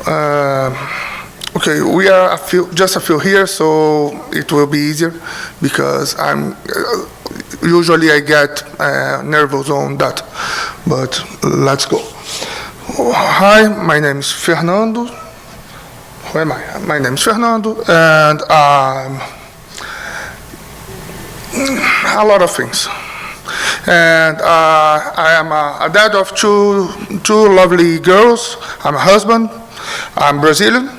Okay, we are just a few here, so it will be easier because usually I get nervous on that, but let's go. Hi, my name is Fernando. Who am I? My name is Fernando, and a lot of things. And I am a dad of two lovely girls. I'm a husband. I'm Brazilian.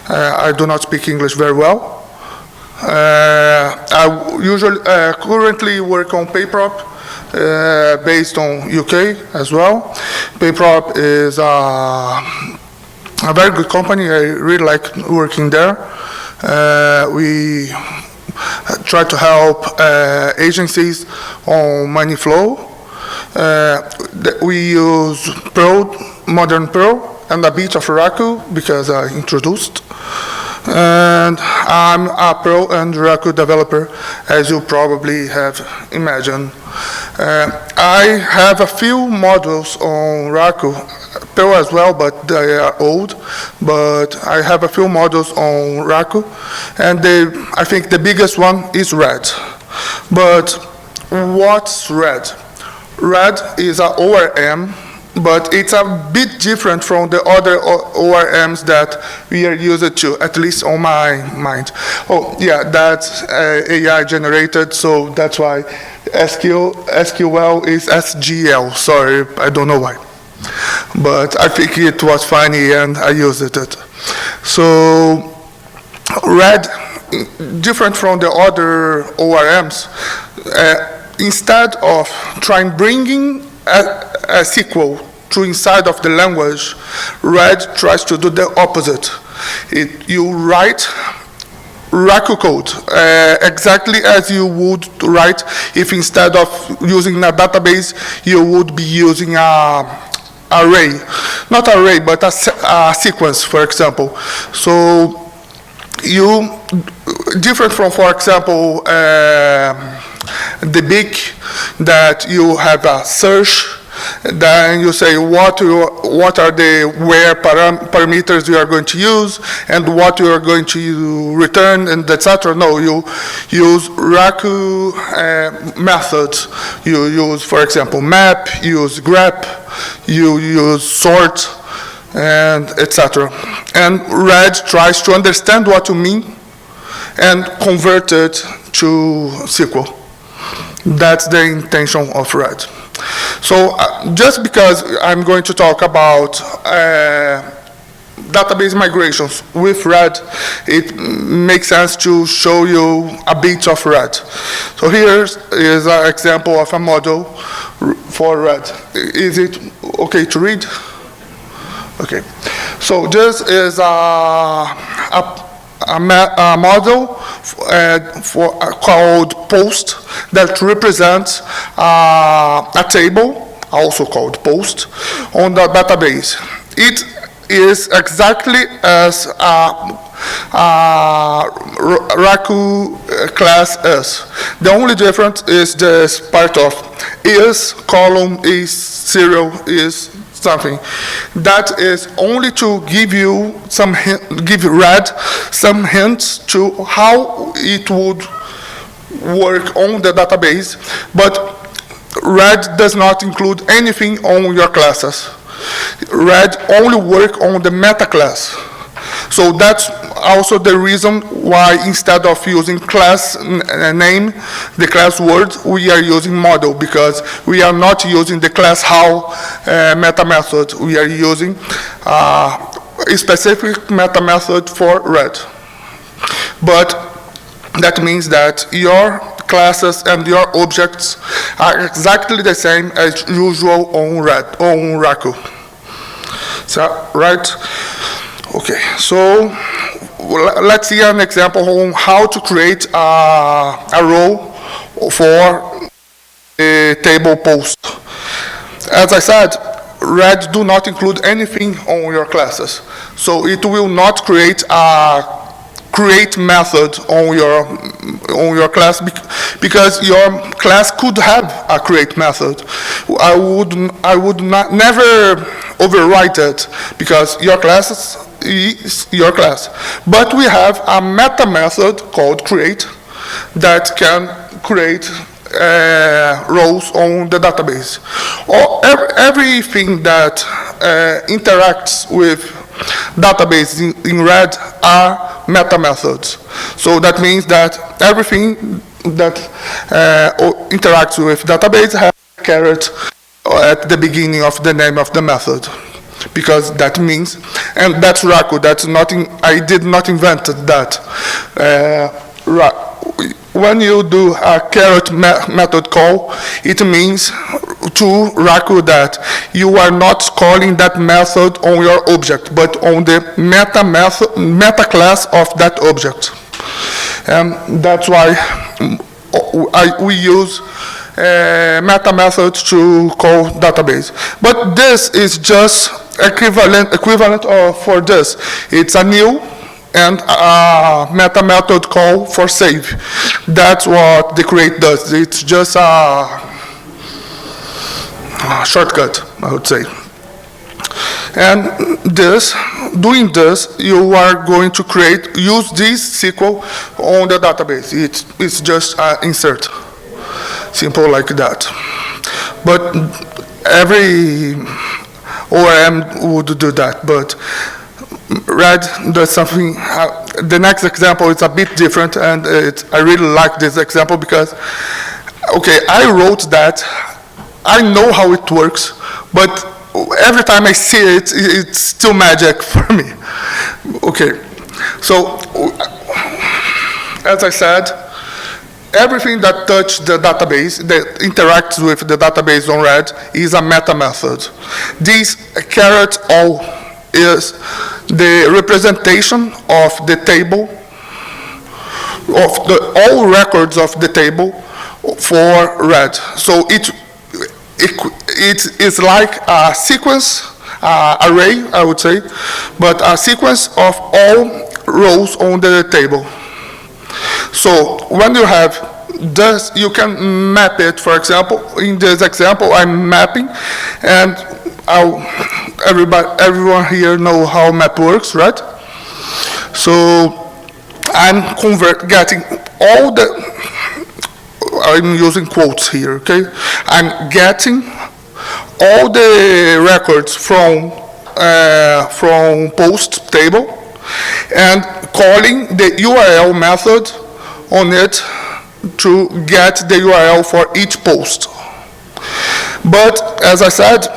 I do not speak English very well. I usually currently work on PayProp, based on UK as well. PayProp is a very good company. I really like working there. We try to help agencies on money flow. We use Perl, modern Perl, and a bit of Raku because I introduced. And I'm a Perl and Raku developer, as you probably have imagined. I have a few modules on Raku, Perl as well, but they are old. But I have a few modules on Raku, and I think the biggest one is Red. But what's Red? Red is an ORM, but it's a bit different from the other ORMs that we are used to, at least on my mind. Oh, yeah, that's AI generated, so that's why SQL is SGL. Sorry, I don't know why. But I think it was funny and I used it. So, Red, different from the other ORMs, instead of trying bringing a SQL to inside of the language, Red tries to do the opposite. You write Raku code exactly as you would write if instead of using a database, you would be using a array. Not array, but a sequence, for example. So different from, for example, the big, that you have a search, then you say what are the where parameters you are going to use and what you are going to return and etc. No, you use Raku methods. You use, for example, map, you use grep, you use sort, and etc. And Red tries to understand what you mean and convert it to SQL. That's the intention of Red. So just because I'm going to talk about database migrations with Red, it makes sense to show you a bit of Red. So here is an example of a model for Red. Is it okay to read? Okay. So this is a model called post that represents a table, also called post, on the database. It is exactly as Raku class is. The only difference is this part of is, column is, serial is, something. That is only to give you give Red some hints to how it would work on the database, but Red does not include anything on your classes. Red only work on the meta class. So that's also the reason why instead of using class name, the class word, we are using model, because we are not using the class how meta method. We are using a specific meta method for Red. But that means that your classes and your objects are exactly the same as usual on Raku. So, right? Okay, so let's see an example on how to create a row for a table post. As I said, Red do not include anything on your classes. So it will not create a create method on your class because your class could have a create method. I would never overwrite it because your class is your class. But we have a meta method called create that can create rows on the database. Or everything that interacts with database in red are meta methods. So that means that everything that interacts with database has a caret at the beginning of the name of the method. Because that means, and that's Raku, that's nothing, I did not invent that. When you do a caret method call, it means to Raku that you are not calling that method on your object, but on the meta class of that object. And that's why we use meta methods to call database. But this is just equivalent for this. It's a new and a meta method call for save. That's what the create does. It's just a shortcut, I would say. And doing this, you are going to use this SQL on the database. It's just insert. Simple like that. But every ORM would do that. But Red does something. The next example is a bit different, and I really like this example because, okay, I wrote that. I know how it works, but every time I see it, it's still magic for me. Okay, so as I said, everything that touches the database, that interacts with the database on Red, is a meta method. This caret all is the representation of the table, of all records of the table for Red. So it is like a sequence, array, I would say, but a sequence of all rows on the table. So when you have this, you can map it. For example, in this example, I'm mapping, and everyone here know how map works, right? So I'm getting all the, I'm using quotes here, okay? I'm getting all the records from post table and calling the URL method on it to get the URL for each post. But as I said,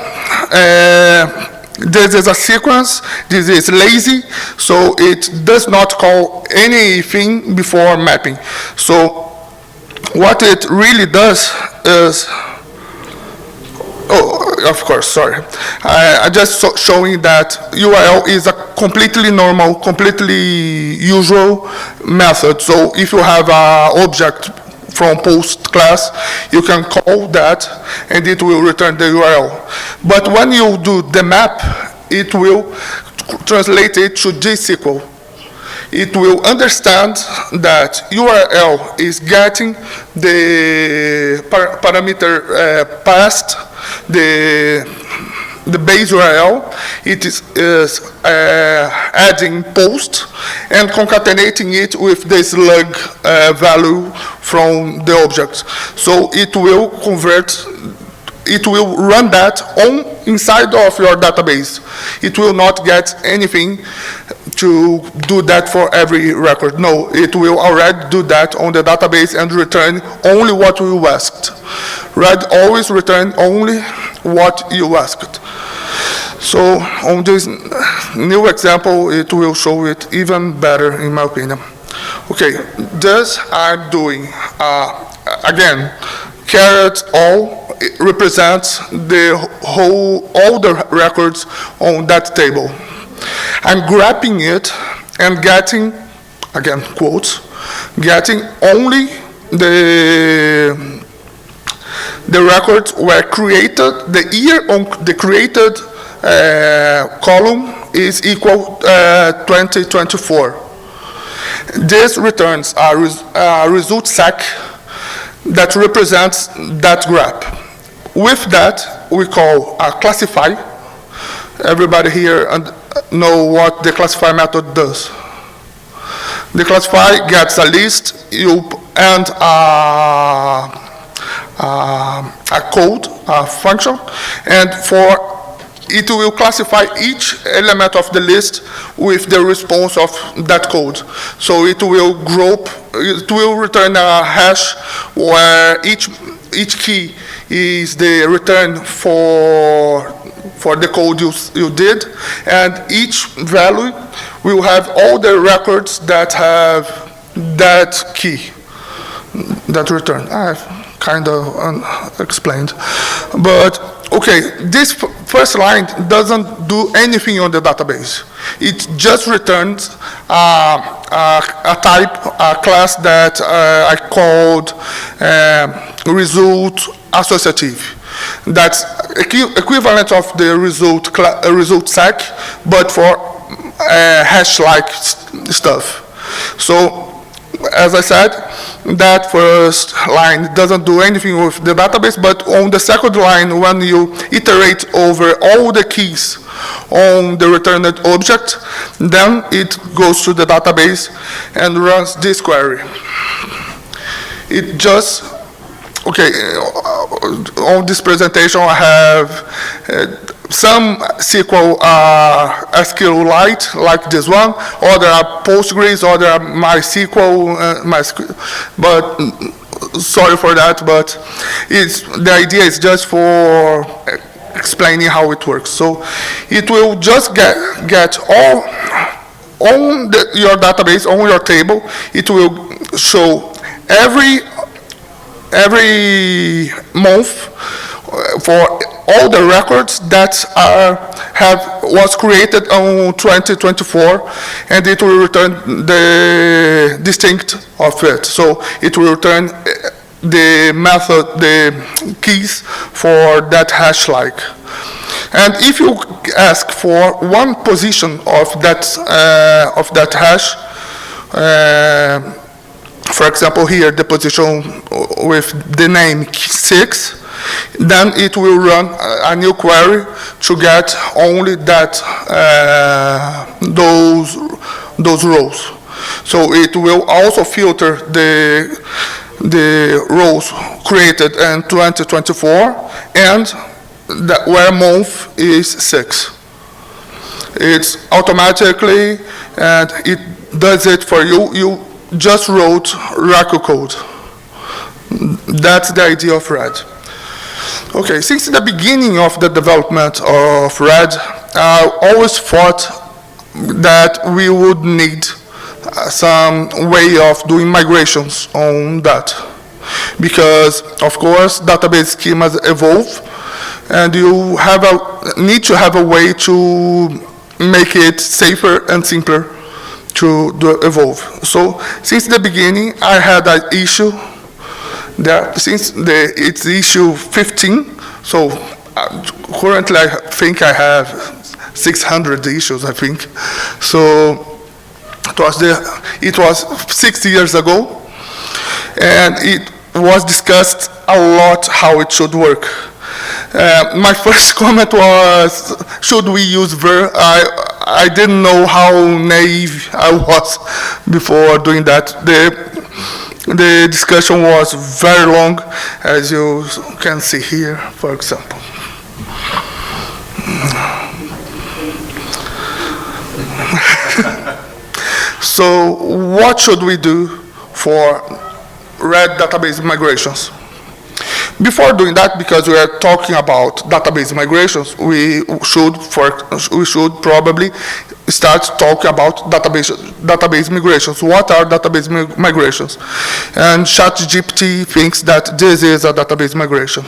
this is a sequence, this is lazy, so it does not call anything before mapping. So what it really does is, of course, sorry. I just showing that URL is a completely normal, completely usual method. So if you have an object from post class, you can call that and it will return the URL. But when you do the map, it will translate it to GSQL. It will understand that URL is getting the parameter past the base URL. It is adding post and concatenating it with the slug value from the object. So it will convert. It will run that inside of your database. It will not get anything to do that for every record. No, it will already do that on the database and return only what you asked. Red always return only what you asked. So on this new example, it will show it even better, in my opinion. Okay, this I'm doing, again, caret all represents all the records on that table. I'm grabbing it and getting, again, quotes, getting only the records were created, the year on the created column is equal 2024. This returns a result sack that represents that graph. With that, we call a classify everybody here know what the classify method does. The classify gets a list and a code, a function, and it will classify each element of the list with the response of that code. So it will return a hash where each key is the return for the code you did, and each value will have all the records that have that key, that return. I've kind of explained. But, okay, this first line doesn't do anything on the database. It just returns a type, a class that I called result associative. That's equivalent of the result sec, but for hash-like stuff. So, as I said, that first line doesn't do anything with the database, but on the second line, when you iterate over all the keys on the returned object, then it goes to the database and runs this query. It just, okay, on this presentation I have some SQL SQLite, like this one, other are Postgres, other are MySQL, but sorry for that, but the idea is just for explaining how it works. So it will just get all on your database, on your table, it will show every month for all the records that was created on 2024, and it will return the distinct of it. So it will return the method, the keys for that hash-like. And if you ask for one position of that hash, for example here, the position with the name 6, then it will run a new query to get only those rows. So it will also filter the rows created in 2024 and where month is 6. It's automatically, and it does it for you. You just wrote Raku code. That's the idea of RED. Okay, since the beginning of the development of RED, I always thought that we would need some way of doing migrations on that. Because, of course, database schemas evolve, and you need to have a way to make it safer and simpler to evolve. So, since the beginning, I had an issue since it's issue 15, so currently I think I have 600 issues, I think. So it was 6 years ago, and it was discussed a lot how it should work. My first comment was, should we use ver? I didn't know how naive I was before doing that. The discussion was very long, as you can see here, for example. So what should we do for RED database migrations? Before doing that, because we are talking about database migrations, we should probably start talking about database migrations. What are database migrations? And ChatGPT thinks that this is a database migration.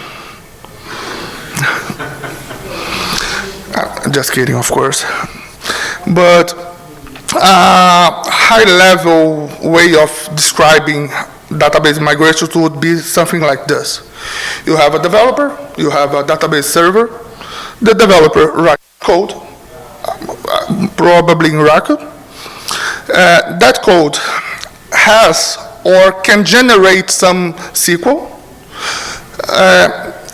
Just kidding, of course. But a high-level way of describing database migrations would be something like this. You have a developer, you have a database server. The developer writes code, probably in Raku. That code has or can generate some SQL,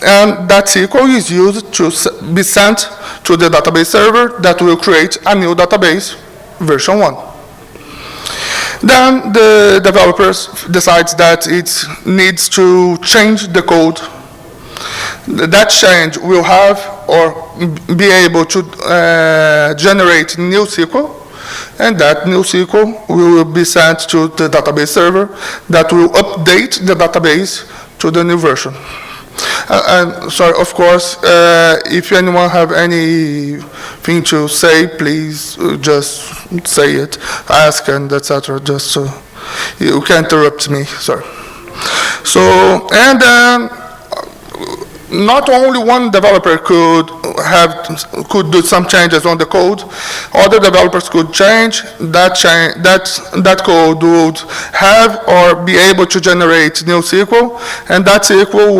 and that SQL is used to be sent to the database server that will create a new database, version 1. Then the developers decides that it needs to change the code. That change will have or be able to generate new SQL, and that new SQL will be sent to the database server that will update the database to the new version. And sorry, of course, if anyone have anything to say, please just say it, ask, and etc. Just so you can interrupt me. Sorry. So, and then not only one developer could do some changes on the code. Other developers could change that. That code would have or be able to generate new SQL, and that SQL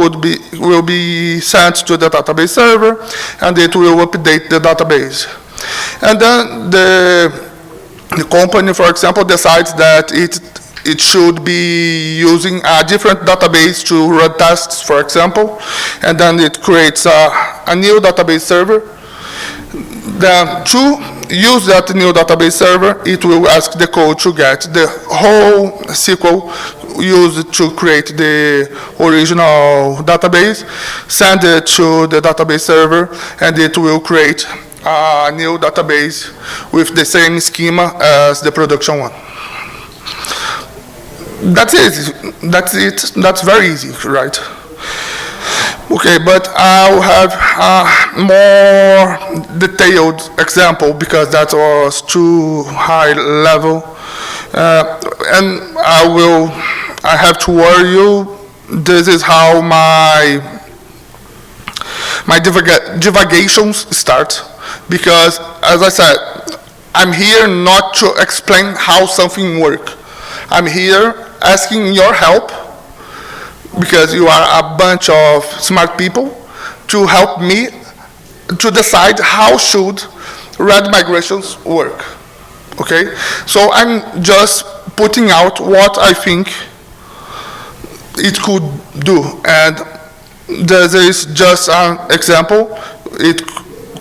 will be sent to the database server, and it will update the database. And then the company, for example, decides that it should be using a different database to run tests, for example, and then it creates a new database server. Then to use that new database server, it will ask the code to get the whole SQL used to create the original database, send it to the database server, and it will create a new database with the same schema as the production one. That's it. That's very easy, right? Okay, but I'll have a more detailed example because that was too high level, and I have to warn you. This is how my divagations start, because as I said, I'm here not to explain how something works. I'm here asking your help, because you are a bunch of smart people, to help me to decide how should red migrations work. Okay? So I'm just putting out what I think it could do. And this is just an example. It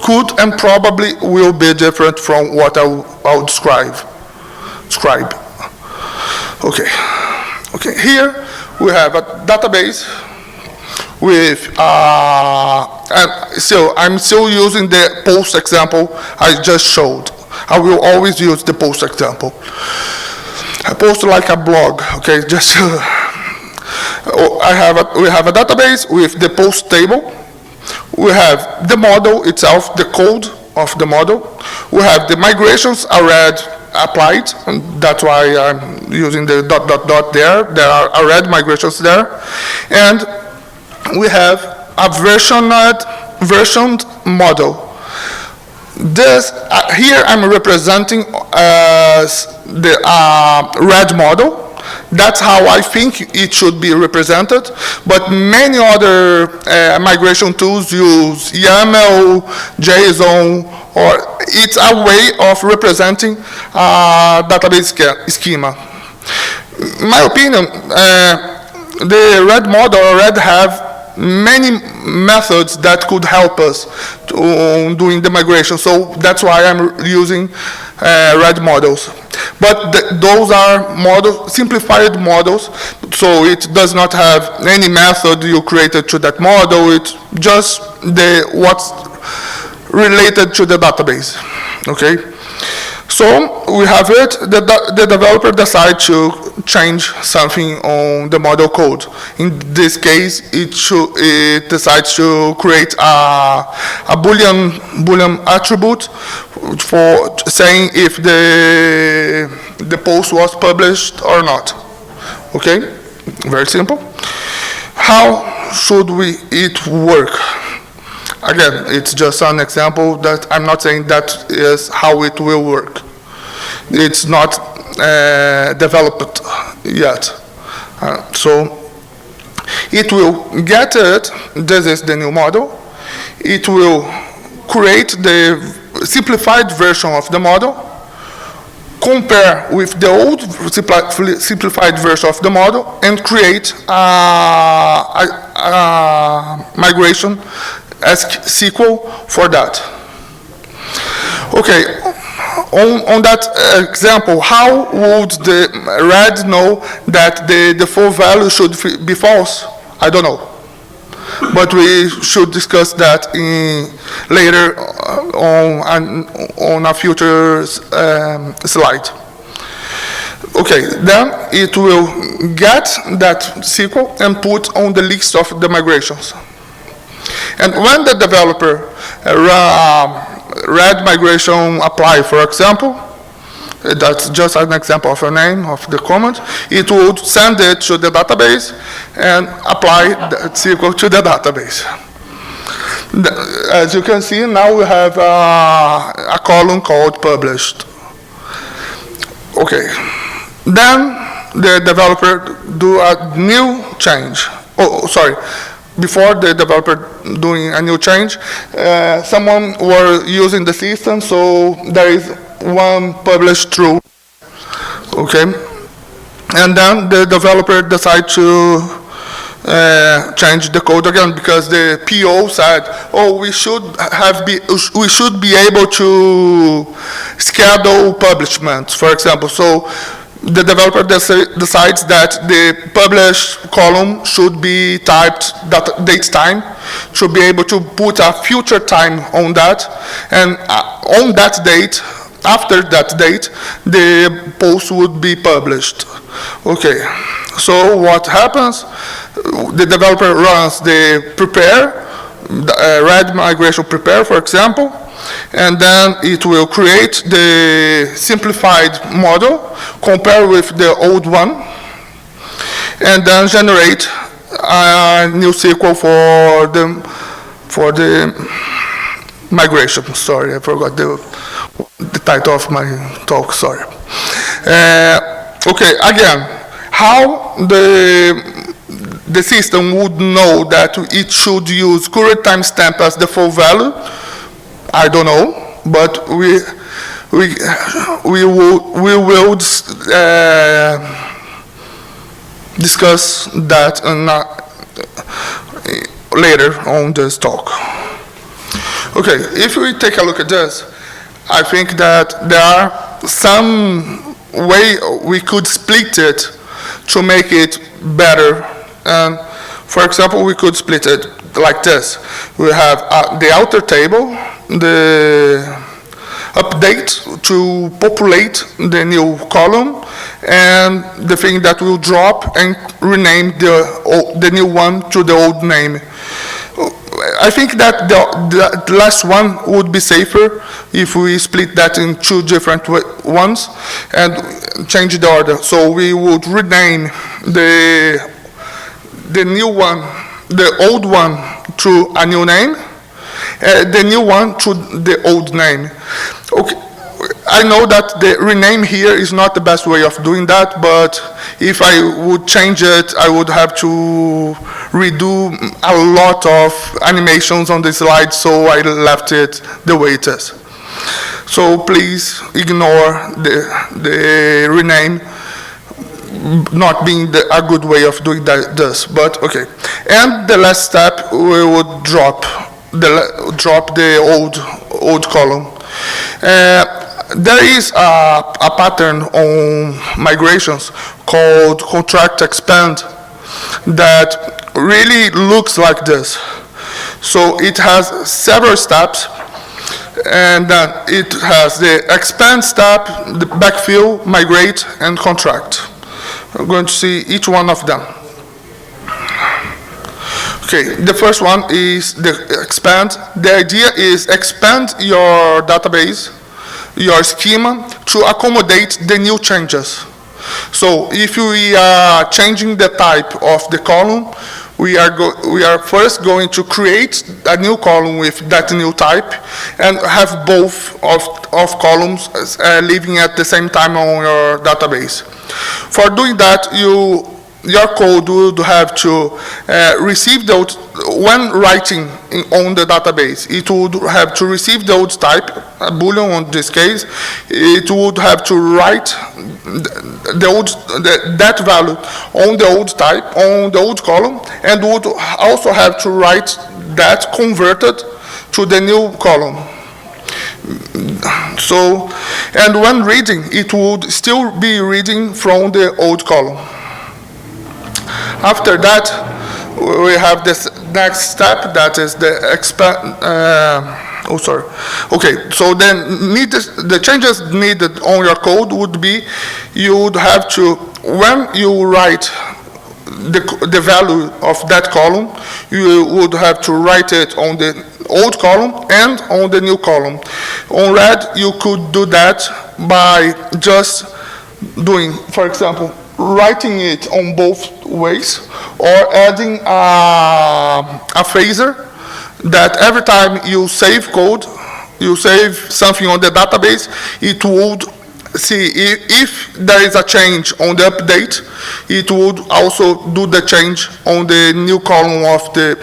could and probably will be different from what I'll describe. Okay. Okay, here we have a database with, so I'm still using the post example I just showed. I will always use the post example. I post like a blog, okay, just, we have a database with the post table. We have the model itself, the code of the model. We have the migrations already applied, and that's why I'm using the ... there. There are already migrations there. And we have a versioned model. This, here I'm representing as the red model. That's how I think it should be represented, but many other migration tools use YAML, JSON, or it's a way of representing database schema. In my opinion, the red model already have many methods that could help us doing the migration, so that's why I'm using red models. But those are simplified models, so it does not have any method you created to that model. It's just what's related to the database. Okay, so we have it. The developer decides to change something on the model code. In this case, it decides to create a Boolean attribute for saying if the post was published or not. Okay, very simple. How should it work? Again, it's just an example that I'm not saying that is how it will work. It's not developed yet. So it will get it. This is the new model. It will create the simplified version of the model, compare with the old simplified version of the model, and create a migration as SQL for that. Okay, on that example, how would the red know that the default value should be false? I don't know. But we should discuss that later on a future slide. Okay, then it will get that SQL and put on the list of the migrations. And when the developer read migration apply, for example, that's just an example of a name of the command, it would send it to the database and apply the SQL to the database. As you can see, now we have a column called published. Okay, then the developer do a new change. Oh, sorry. Before the developer doing a new change, someone were using the system, so there is one published true. Okay, and then the developer decide to change the code again because the PO said, "Oh, we should be able to schedule publishments," for example. So the developer decides that the publish column should be typed date time, should be able to put a future time on that, and on that date, after that date, the post would be published. Okay, so what happens? The developer runs the prepare, red migration prepare, for example, and then it will create the simplified model, compare with the old one, and then generate a new SQL for the migration. Sorry, I forgot the title of my talk, sorry. Okay, again, how the system would know that it should use current timestamp as the full value, I don't know, but we will discuss that later on this talk. Okay, if we take a look at this, I think that there are some way we could split it to make it better. And for example, we could split it like this. We have the outer table, the update to populate the new column, and the thing that will drop and rename the new one to the old name. I think that the last one would be safer if we split that in two different ones and change the order. So we would rename the new one, the old one to a new name, the new one to the old name. Okay, I know that the rename here is not the best way of doing that, but if I would change it, I would have to redo a lot of animations on the slide, so I left it the way it is. So please ignore the rename not being a good way of doing this, but okay. And the last step, we would drop the old column. There is a pattern on migrations called contract expand that really looks like this. So it has several steps, and then it has the expand step, the backfill, migrate, and contract. We're going to see each one of them. Okay, the first one is the expand. The idea is expand your database, your schema, to accommodate the new changes. So if we are changing the type of the column, we are first going to create a new column with that new type and have both of columns living at the same time on your database. For doing that, your code would have to receive those, when writing on the database, it would have to receive the old type, a Boolean in this case. It would have to write that value on the old type, on the old column, and would also have to write that converted to the new column. So, and when reading, it would still be reading from the old column. After that, we have this next step, that is the Okay, so then the changes needed on your code would be, you would have to, when you write the value of that column, you would have to write it on the old column and on the new column. On red, you could do that by just doing, for example, writing it on both ways, or adding a phaser that every time you save code, you save something on the database, it would see if there is a change on the update, it would also do the change on the new column of the,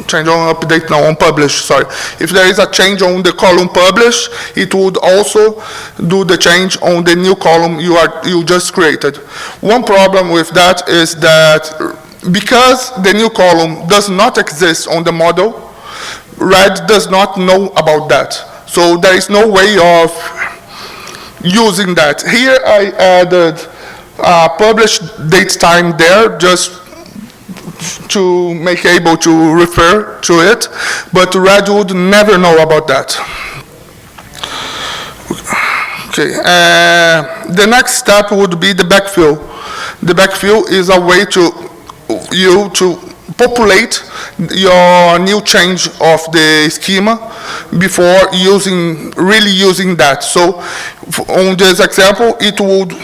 change on update, no, on publish, sorry. If there is a change on the column publish, it would also do the change on the new column you just created. One problem with that is that because the new column does not exist on the model, Red does not know about that. So there is no way of using that. Here I added publish date time there just to make able to refer to it, but Red would never know about that. Okay, the next step would be the backfill. The backfill is a way to populate your new change of the schema before really using that. So on this example, it would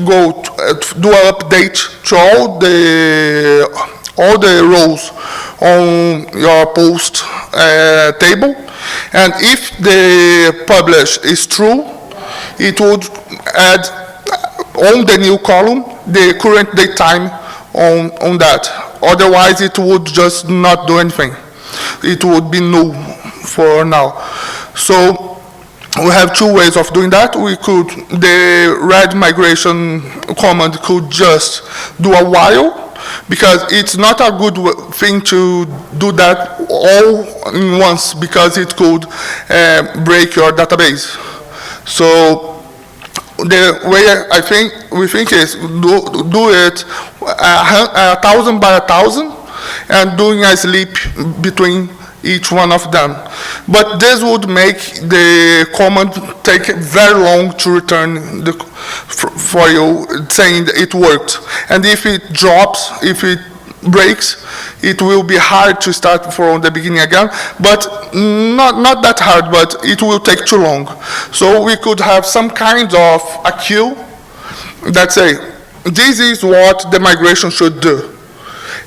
go to do an update to all the rows on your post table, and if the publish is true, it would add on the new column the current date time on that. Otherwise, it would just not do anything. It would be null for now. So we have two ways of doing that. The red migration command could just do a while, because it's not a good thing to do that all in once, because it could break your database. So the way we think is do it 1,000 by 1,000 and doing a sleep between each one of them. But this would make the command take very long to return for you, saying that it worked. And if it drops, if it breaks, it will be hard to start from the beginning again, but not that hard, but it will take too long. So we could have some kind of a queue that say, this is what the migration should do.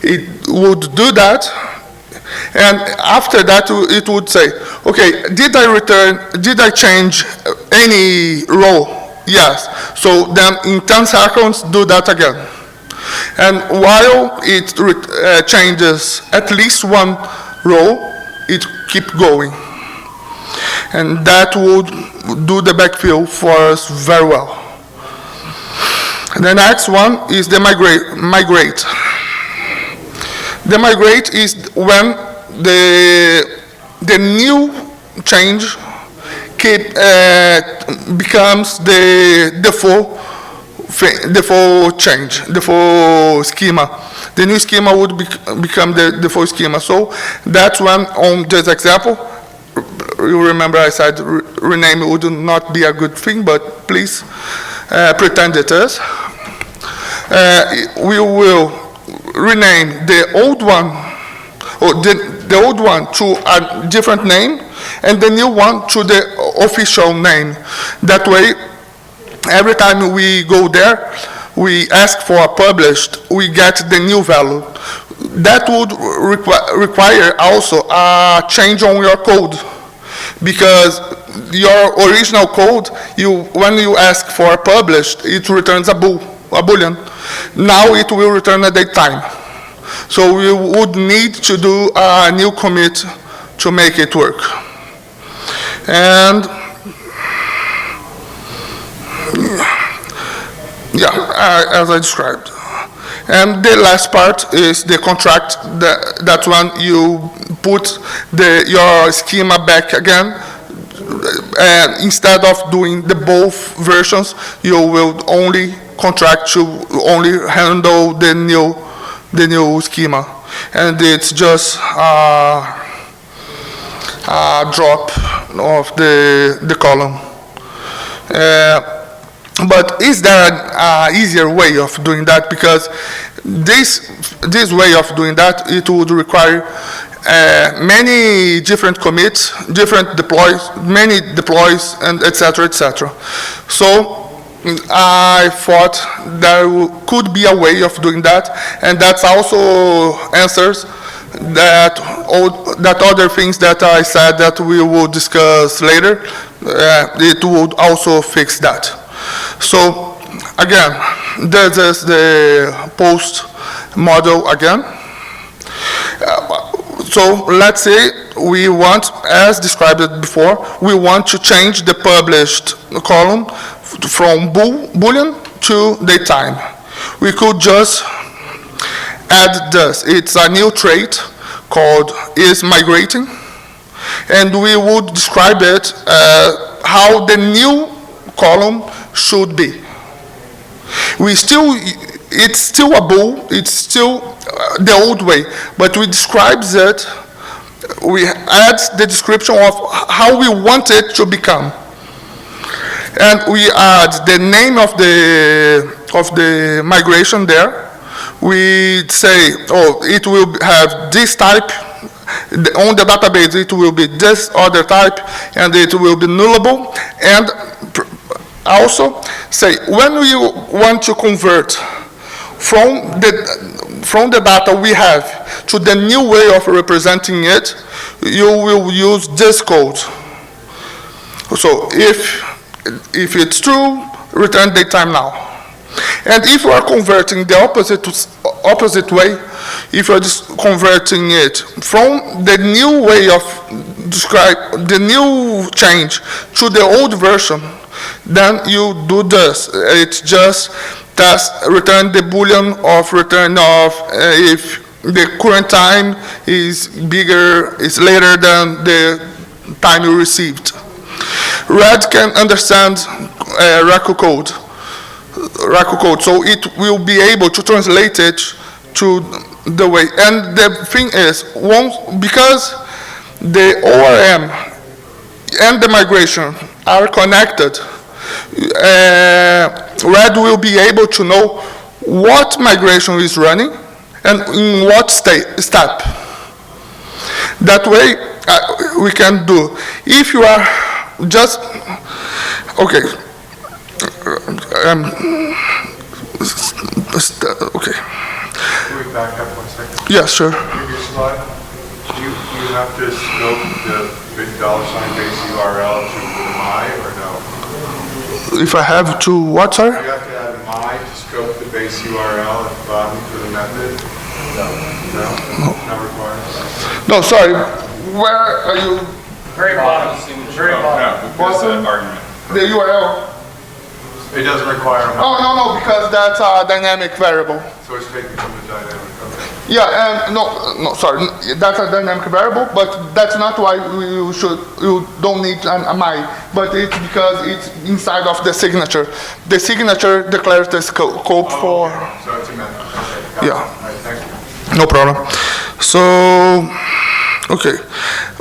It would do that, and after that it would say, okay, did I change any row? Yes. So then in 10 seconds, do that again. And while it changes at least one row, it keeps going. And that would do the backfill for us very well. And the next one is the migrate. The migrate is when the new change becomes the default change, default schema. The new schema would become the default schema. So that's when, on this example, you remember I said rename would not be a good thing, but please pretend it is. We will rename the old one, or the old one to a different name, and the new one to the official name. That way, every time we go there, we ask for a published, we get the new value. That would require also a change on your code, because your original code, when you ask for a published, it returns a boolean. Now it will return a date time. So we would need to do a new commit to make it work. And as I described. And the last part is the contract. That one you put your schema back again, instead of doing the both versions, you will only contract to only handle the new schema, and it's just a drop of the column. But is there an easier way of doing that? Because this way of doing that, it would require many different commits, different deploys, many deploys, and etc., etc. So I thought there could be a way of doing that, and that's also answers that other things that I said that we will discuss later. It would also fix that. So again, this is the post model again. So let's say we want, as described before, we want to change the published column from Boolean to datetime. We could just add this. It's a new trait called isMigrating, and we would describe it how the new column should be. It's still a bool, it's still the old way, but we describe it, we add the description of how we want it to become. And we add the name of the migration there. We say, oh, it will have this type. On the database, it will be this other type, and it will be nullable. And also say, when we want to convert from the data we have to the new way of representing it, you will use this code. So if it's true, return datetime now. And if you are converting the opposite way, if you are just converting it from the new way of describe the new change to the old version, then you do this. It's just return the Boolean of return of if the current time is later than the time you received. Red can understand Raku code, so it will be able to translate it to the way. And the thing is, because the ORM and the migration are connected, Red will be able to know what migration is running and in what step. That way, we can do. If you are just, okay. Okay. Can we back up 1 second? Yeah, sure. Previous slide. You have to scope the $base URL to my or no? If I have to what, sir? You have to add my to scope the base URL at the bottom for the method? No. Not required? No, sorry. Where are you? Very bottom. Very bottom. No, because the argument. The URL? It doesn't require my. Oh, no, because that's a dynamic variable. So it's taken from the dynamic. Okay. Yeah, and no, sorry, that's a dynamic variable, but that's not why you don't need a my, but it's because it's inside of the signature. The signature declares the scope for. Okay. So it's a method. Okay. Yeah. All right, thank you. No problem. So, okay,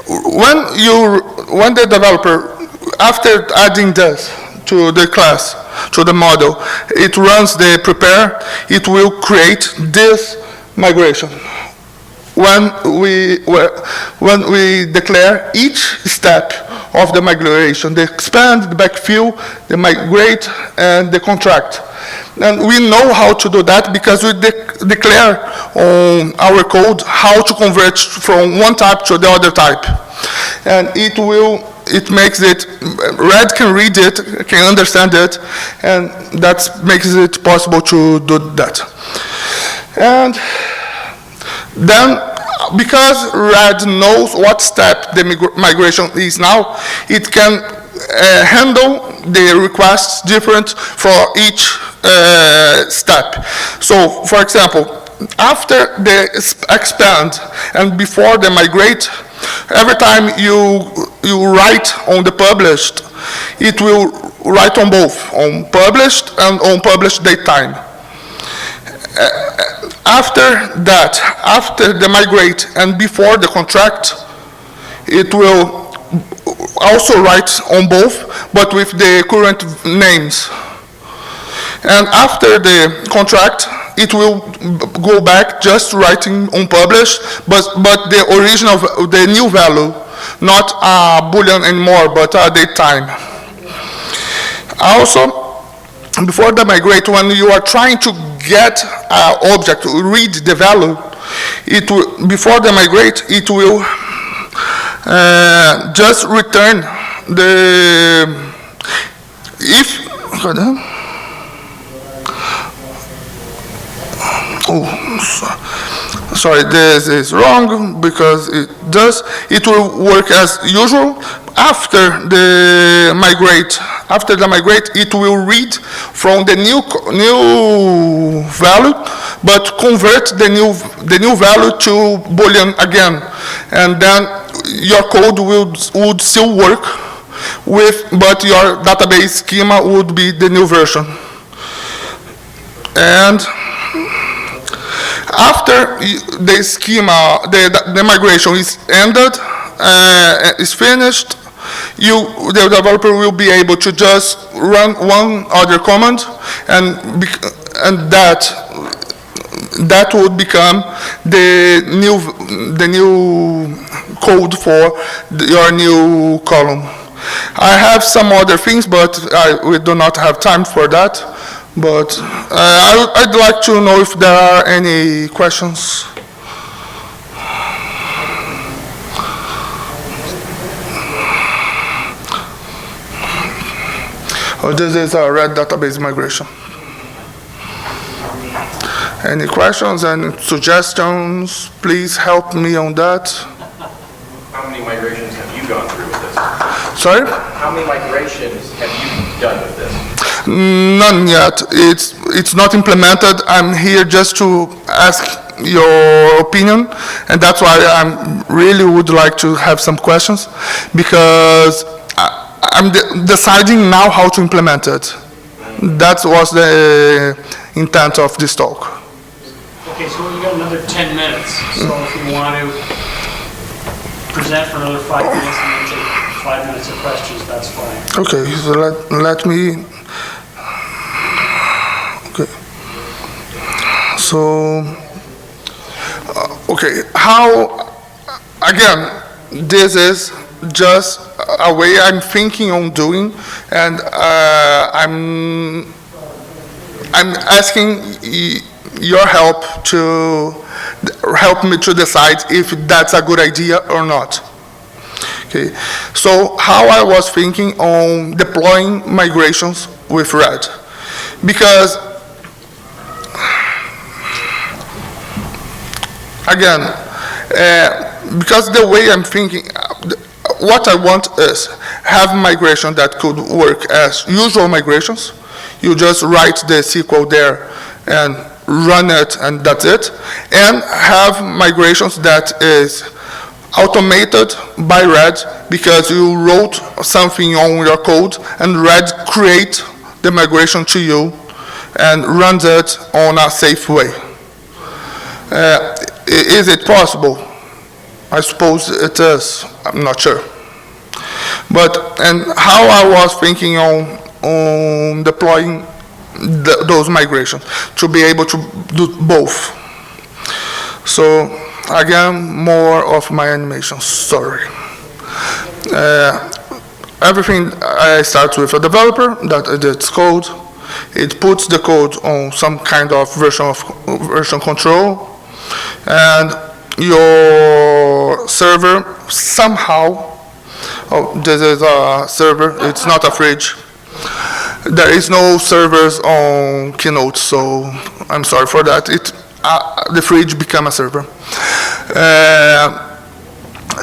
when the developer, after adding this to the class, to the model, it runs the prepare, it will create this migration. When we declare each step of the migration, the expand, the backfill, the migrate, and the contract. And we know how to do that because we declare on our code how to convert from one type to the other type. And it makes it, Red can read it, can understand it, and that makes it possible to do that. And then, because Red knows what step the migration is now, it can handle the requests different for each step. So, for example, after they expand and before they migrate, every time you write on the published, it will write on both, on published and on published date time. After that, after they migrate and before the contract, it will also write on both, but with the current names. And after the contract, it will go back just writing on published, but the original, the new value, not a Boolean anymore, but a date time. Also, before they migrate, when you are trying to get an object to read the value, it will, before they migrate, it will just return the, if, oh, sorry, this is wrong because it will work as usual. After the migrate, it will read from the new value, but convert the new value to Boolean again, and then your code would still work but your database schema would be the new version. And after the schema, the migration is ended, is finished, the developer will be able to just run one other command, and that would become the new code for your new column. I have some other things, but we do not have time for that. But I'd like to know if there are any questions. Oh, this is a red database migration. Any questions and suggestions? Please help me on that. How many migrations have you gone through with this? Sorry? How many migrations have you done with this? None yet. It's not implemented. I'm here just to ask your opinion, and that's why I really would like to have some questions, because I'm deciding now how to implement it. That was the intent of this talk. Okay, so we've got another 10 minutes. So if you want to present for another 5 minutes and then take 5 minutes of questions, that's fine. Okay, so let me. Okay. So, okay, how, again, this is just a way I'm thinking on doing, and I'm asking your help to help me to decide if that's a good idea or not. Okay, so how I was thinking on deploying migrations with Red, because again, because the way I'm thinking, what I want is have migration that could work as usual migrations. You just write the SQL there and run it, and that's it. And have migrations that is automated by Red, because you wrote something on your code and Red create the migration to you and runs it on a safe way. Is it possible? I suppose it is. I'm not sure. But, and how I was thinking on deploying those migrations, to be able to do both. So, again, more of my animation, sorry. Everything I start with a developer that edits code. It puts the code on some kind of version control, and your server somehow, oh, this is a server, it's not a fridge. There is no servers on Keynote, so I'm sorry for that. The fridge became a server.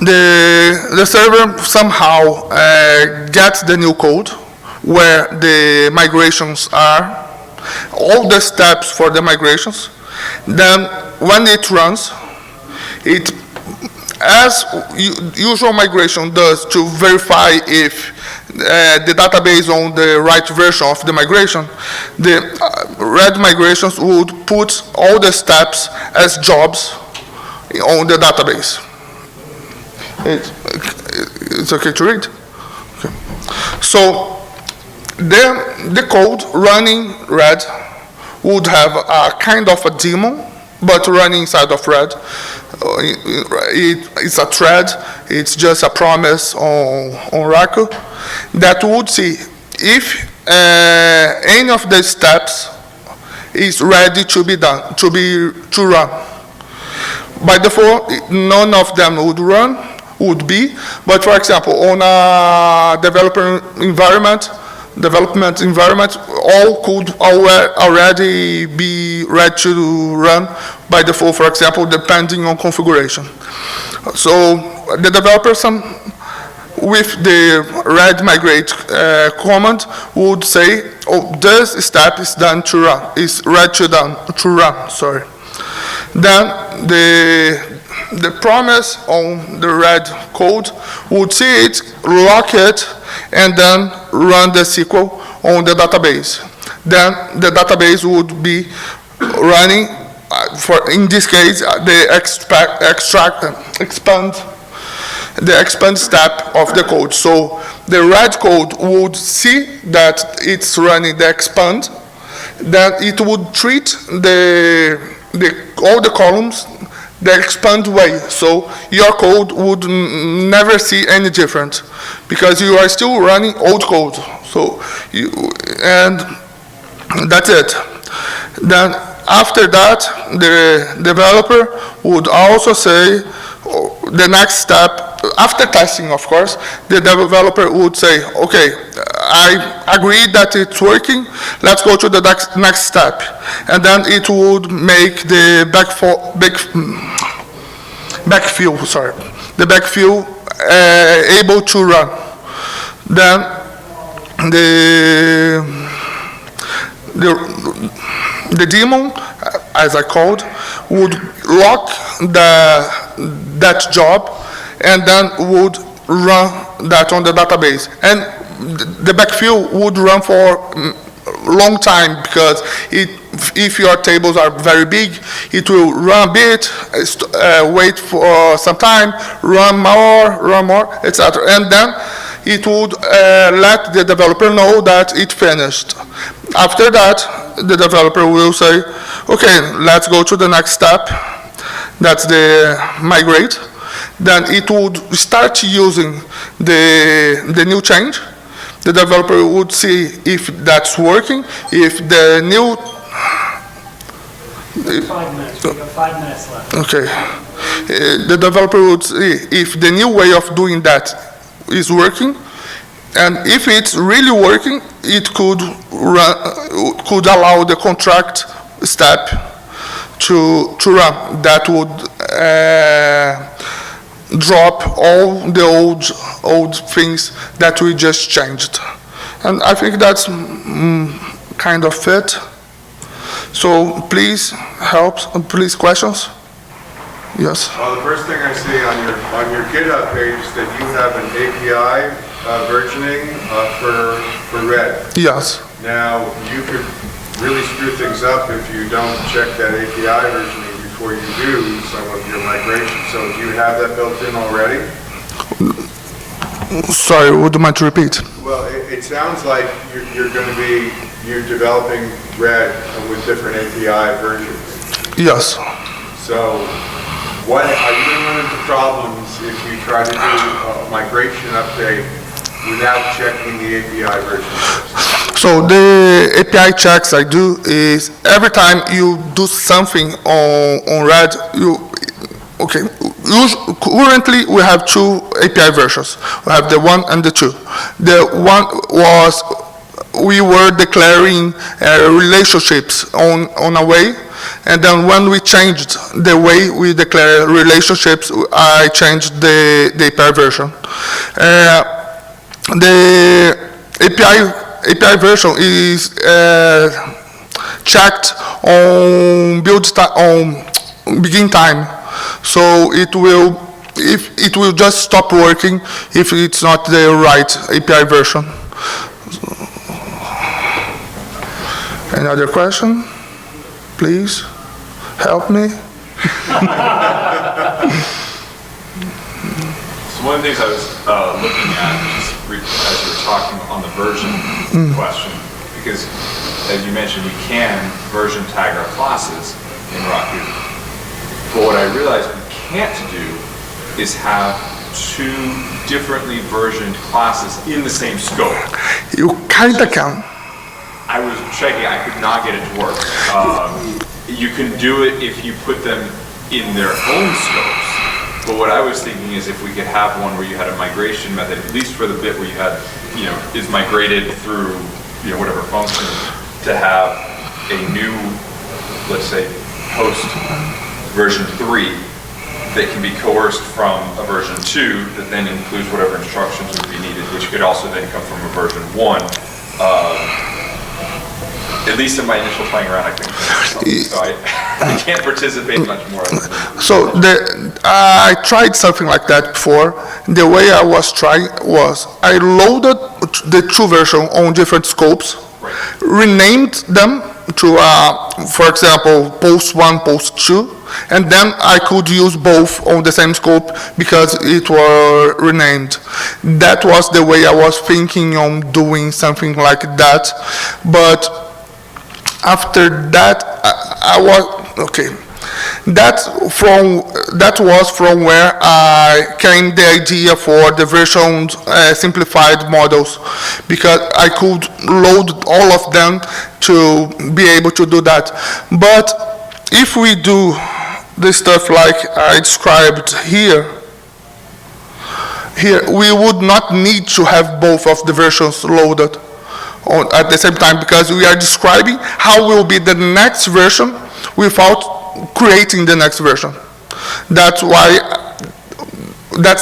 The server somehow gets the new code where the migrations are, all the steps for the migrations, Then when it runs, it, as usual migration does to verify if the database on the right version of the migration, the red migrations would put all the steps as jobs on the database. It's okay to read? Okay. So the code running red would have a kind of a daemon, but running inside of red. It's a thread, it's just a promise on Raku that would see if any of the steps is ready to be done, to run. By default, none of them would be, but for example, on a development environment, all could already be ready to run by default, for example, depending on configuration. So the developer, with the red migrate command, would say, oh, this step is done to run, is ready to run, sorry. Then the promise on the red code would see it, lock it, and then run the SQL on the database. Then the database would be running, in this case, the expand step of the code. So the red code would see that it's running the expand, then it would treat all the columns the expand way. So your code would never see any different because you are still running old code. So and that's it. Then after that, the developer would also say the next step, after testing, of course, the developer would say, okay, I agree that it's working, let's go to the next step. And then it would make the backfill able to run. Then the daemon, as I called, would lock that job and then would run that on the database. And the backfill would run for a long time because if your tables are very big, it will run a bit, wait for some time, run more, etc. And then it would let the developer know that it finished. After that, the developer will say, okay, let's go to the next step. That's the migrate. Then it would start using the new change. The developer would see if that's working, if the new... 5 minutes, we've got 5 minutes left. Okay. The developer would see if the new way of doing that is working, and if it's really working, it could allow the contract step to run. That would drop all the old things that we just changed. And I think that's kind of it. So please help, please questions. Yes. Well, the first thing I see on your GitHub page is that you have an API versioning for Red. Yes. Now, you could really screw things up if you don't check that API versioning before you do some of your migration. So do you have that built in already? Sorry, would you mind to repeat? Well, it sounds like you're developing Red with different API versions. Yes. So what are you going to run into problems if you try to do a migration update without checking the API version first? So the API checks I do is every time you do something on Red, okay. Currently, we have 2 API versions. We have the 1 and the 2. The 1 was we were declaring relationships on a way, and then when we changed the way we declare relationships, I changed the API version. The API version is checked on begin time. So it will just stop working if it's not the right API version. Any other question? Please help me. So one of the things I was looking at just as you were talking on the version question, because as you mentioned, we can version tag our classes in Raku. But what I realized we can't do is have two differently versioned classes in the same scope. You kinda can. I was checking, I could not get it to work. You can do it if you put them in their own scopes. But what I was thinking is if we could have one where you had a migration method, at least for the bit where you had, is migrated through, whatever function, to have a new, let's say, host version 3 that can be coerced from a version 2 that then includes whatever instructions would be needed, which could also then come from a version 1. At least in my initial playing around, I couldn't think of something, so I can't participate much more. So I tried something like that before. The way I was trying was I loaded the two versions on different scopes, Right. renamed them to, for example, post 1, post 2, and then I could use both on the same scope because it were renamed. That was the way I was thinking on doing something like that, but after that, I was, okay. That was from where I came the idea for the version simplified models, because I could load all of them to be able to do that. But if we do the stuff like I described here, we would not need to have both of the versions loaded at the same time, because we are describing how will be the next version without creating the next version. That's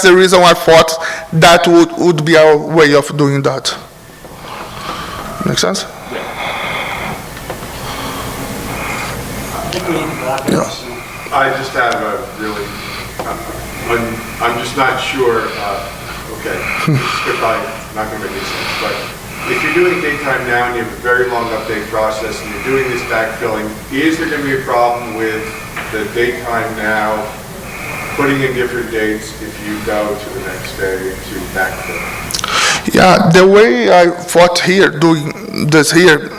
the reason I thought that would be our way of doing that. Make sense? I think we need to wrap it up soon. I just have a really, I'm just not sure, okay, this is probably not going to make any sense, but if you're doing daytime now and you have a very long update process and you're doing this backfilling, is there going to be a problem with the daytime now putting in different dates if you go to the next day to backfill? Yeah, the way I thought here, doing this here,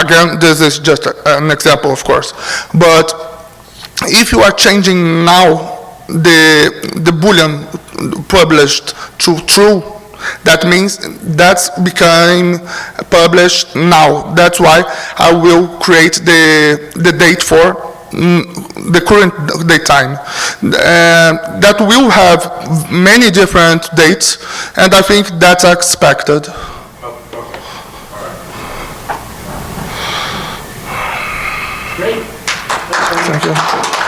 again, this is just an example, of course, but if you are changing now the Boolean published to true, that means that's becoming published now. That's why I will create the date for the current date time. That will have many different dates, and I think that's expected. Okay, all right. Great. Thanks very much. Thank you.